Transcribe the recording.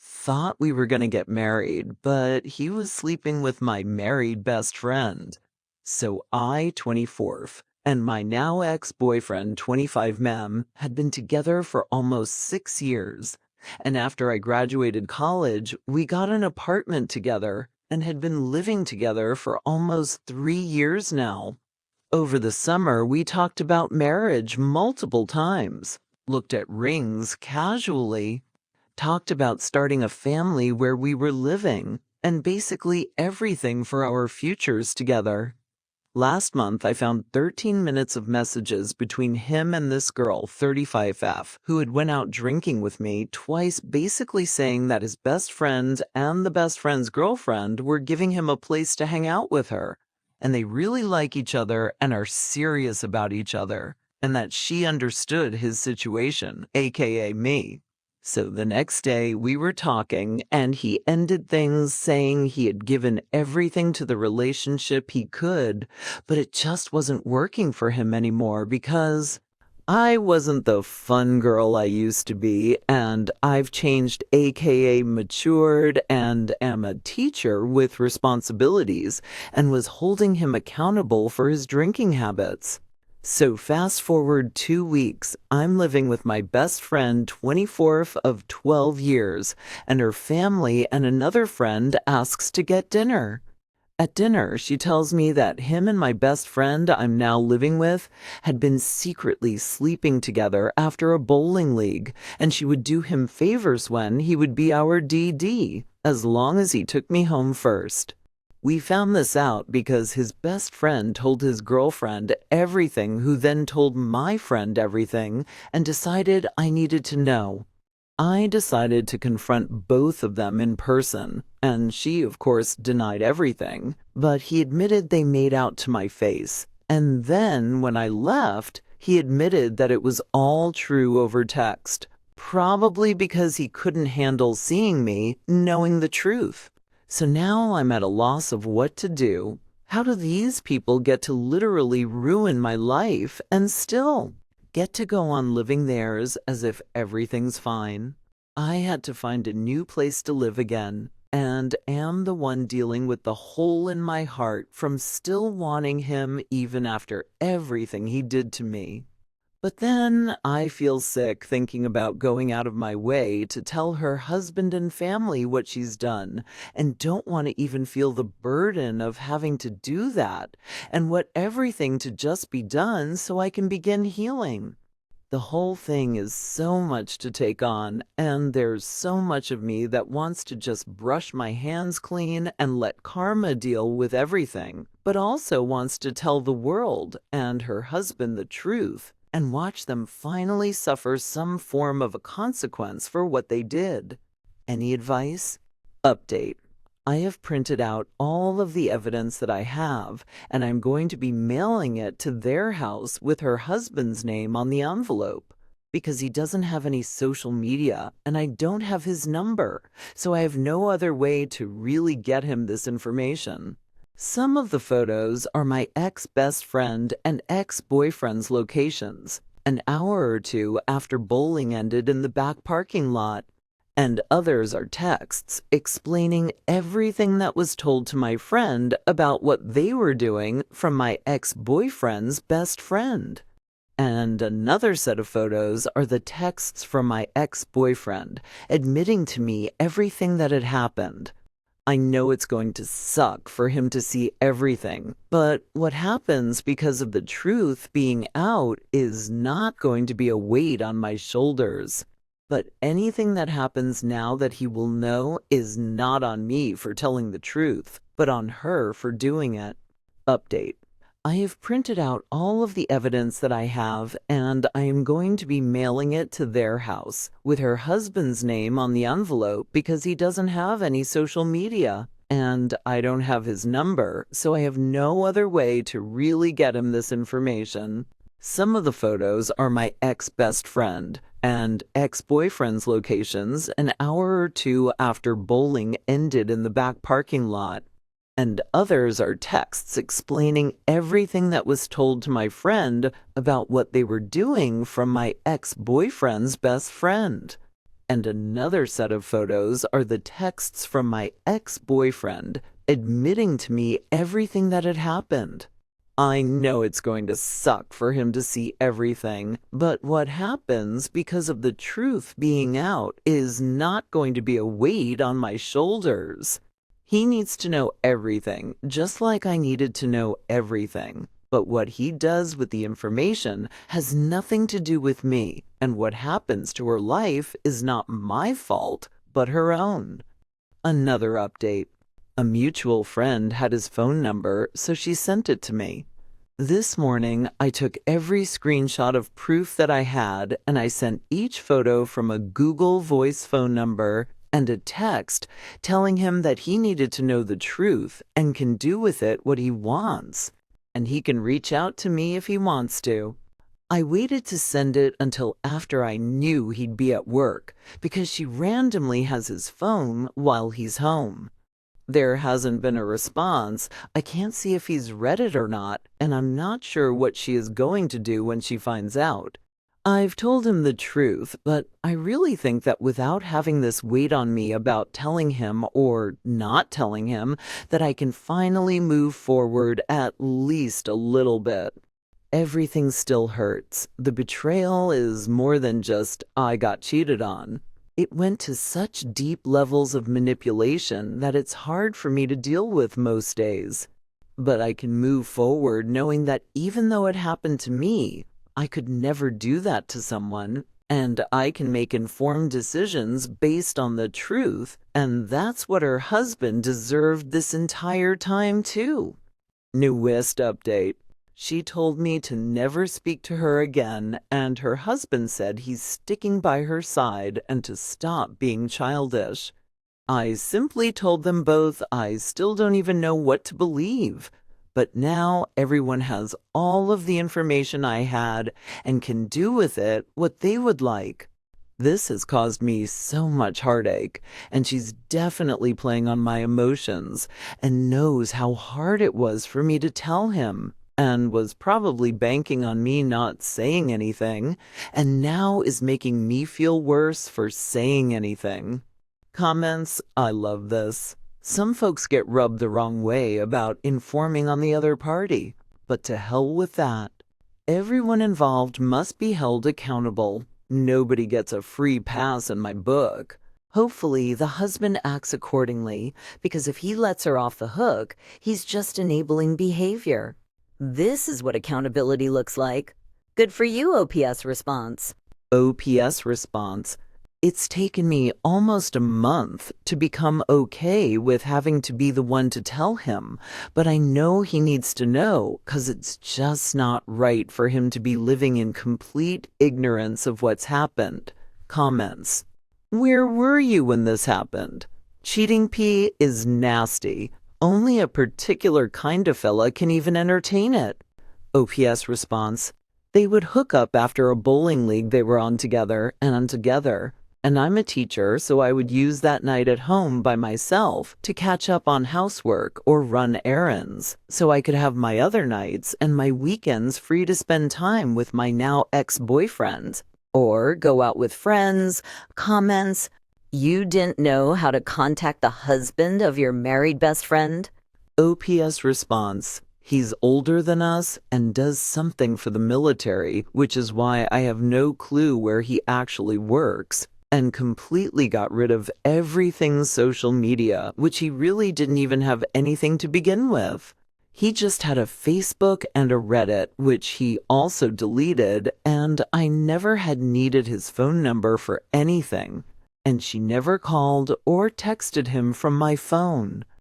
Thought we were gonna get married, but he was sleeping with my married best friend. So I, 24th, and my now ex-boyfriend, 25 Mem, had been together for almost 6 years. And after I graduated college, we got an apartment together and had been living together for almost 3 years now. Over the summer, we talked about marriage multiple times, looked at rings casually, talked about starting a family where we were living, and basically everything for our futures together. Last month, I found 13 minutes of messages between him and this girl, 35F, who had went out drinking with me twice, basically saying that his best friend and the best friend's girlfriend were giving him a place to hang out with her, and they really like each other and are serious about each other, and that she understood his situation, aka me. So the next day we were talking, and he ended things saying he had given everything to the relationship he could, but it just wasn't working for him anymore because I wasn't the fun girl I used to be, and I've changed, aka matured, and am a teacher with responsibilities, and was holding him accountable for his drinking habits. So fast forward 2 weeks, I'm living with my best friend, 24th of 12 years, and her family and another friend asks to get dinner. At dinner, she tells me that him and my best friend I'm now living with had been secretly sleeping together after a bowling league, and she would do him favors when he would be our DD, as long as he took me home first. We found this out because his best friend told his girlfriend everything, who then told my friend everything, and decided I needed to know. I decided to confront both of them in person, and she, of course, denied everything, but he admitted they made out to my face. And then, when I left, he admitted that it was all true over text, probably because he couldn't handle seeing me, knowing the truth. So now I'm at a loss of what to do. How do these people get to literally ruin my life and still get to go on living theirs as if everything's fine? I had to find a new place to live again, and am the one dealing with the hole in my heart from still wanting him even after everything he did to me. But then I feel sick thinking about going out of my way to tell her husband and family what she's done, and don't want to even feel the burden of having to do that, and want everything to just be done so I can begin healing. The whole thing is so much to take on, and there's so much of me that wants to just brush my hands clean and let karma deal with everything, but also wants to tell the world and her husband the truth and watch them finally suffer some form of a consequence for what they did. Any advice? Update. I have printed out all of the evidence that I have, and I'm going to be mailing it to their house with her husband's name on the envelope, because he doesn't have any social media and I don't have his number, so I have no other way to really get him this information. Some of the photos are my ex-best friend and ex-boyfriend's locations, an hour or two after bowling ended in the back parking lot, and others are texts explaining everything that was told to my friend about what they were doing from my ex-boyfriend's best friend. And another set of photos are the texts from my ex-boyfriend admitting to me everything that had happened. I know it's going to suck for him to see everything, but what happens because of the truth being out is not going to be a weight on my shoulders. But anything that happens now that he will know is not on me for telling the truth, but on her for doing it. Update. I have printed out all of the evidence that I have, and I am going to be mailing it to their house with her husband's name on the envelope because he doesn't have any social media, and I don't have his number, so I have no other way to really get him this information. Some of the photos are my ex-best friend and ex-boyfriend's locations an hour or two after bowling ended in the back parking lot, and others are texts explaining everything that was told to my friend about what they were doing from my ex-boyfriend's best friend. And another set of photos are the texts from my ex-boyfriend admitting to me everything that had happened. I know it's going to suck for him to see everything, but what happens because of the truth being out is not going to be a weight on my shoulders. He needs to know everything, just like I needed to know everything. But what he does with the information has nothing to do with me, and what happens to her life is not my fault, but her own. Another update. A mutual friend had his phone number, so she sent it to me. This morning, I took every screenshot of proof that I had, and I sent each photo from a Google Voice phone number and a text telling him that he needed to know the truth and can do with it what he wants. And he can reach out to me if he wants to. I waited to send it until after I knew he'd be at work, because she randomly has his phone while he's home. There hasn't been a response. I can't see if he's read it or not, and I'm not sure what she is going to do when she finds out. I've told him the truth, but I really think that without having this weight on me about telling him or not telling him, that I can finally move forward at least a little bit. Everything still hurts. The betrayal is more than just I got cheated on. It went to such deep levels of manipulation that it's hard for me to deal with most days. But I can move forward knowing that even though it happened to me, I could never do that to someone, and I can make informed decisions based on the truth, and that's what her husband deserved this entire time too. Newest update. She told me to never speak to her again, and her husband said he's sticking by her side and to stop being childish. I simply told them both I still don't even know what to believe. But now everyone has all of the information I had and can do with it what they would like. This has caused me so much heartache, and she's definitely playing on my emotions and knows how hard it was for me to tell him, and was probably banking on me not saying anything, and now is making me feel worse for saying anything. Comments, I love this. Some folks get rubbed the wrong way about informing on the other party, but to hell with that. Everyone involved must be held accountable. Nobody gets a free pass in my book. Hopefully, the husband acts accordingly, because if he lets her off the hook, he's just enabling behavior. This is what accountability looks like. Good for you, OPS response. OPS response. It's taken me almost a month to become okay with having to be the one to tell him, but I know he needs to know because it's just not right for him to be living in complete ignorance of what's happened. Comments. Where were you when this happened? Cheating P is nasty. Only a particular kind of fella can even entertain it. OPS response. They would hook up after a bowling league they were on together and on together. And I'm a teacher, so I would use that night at home by myself to catch up on housework or run errands, so I could have my other nights and my weekends free to spend time with my now ex-boyfriend. Or go out with friends. Comments. You didn't know how to contact the husband of your married best friend? OPS response. He's older than us and does something for the military, which is why I have no clue where he actually works, and completely got rid of everything social media, which he really didn't even have anything to begin with. He just had a Facebook and a Reddit, which he also deleted, and I never had needed his phone number for anything. And she never called or texted him from my phone.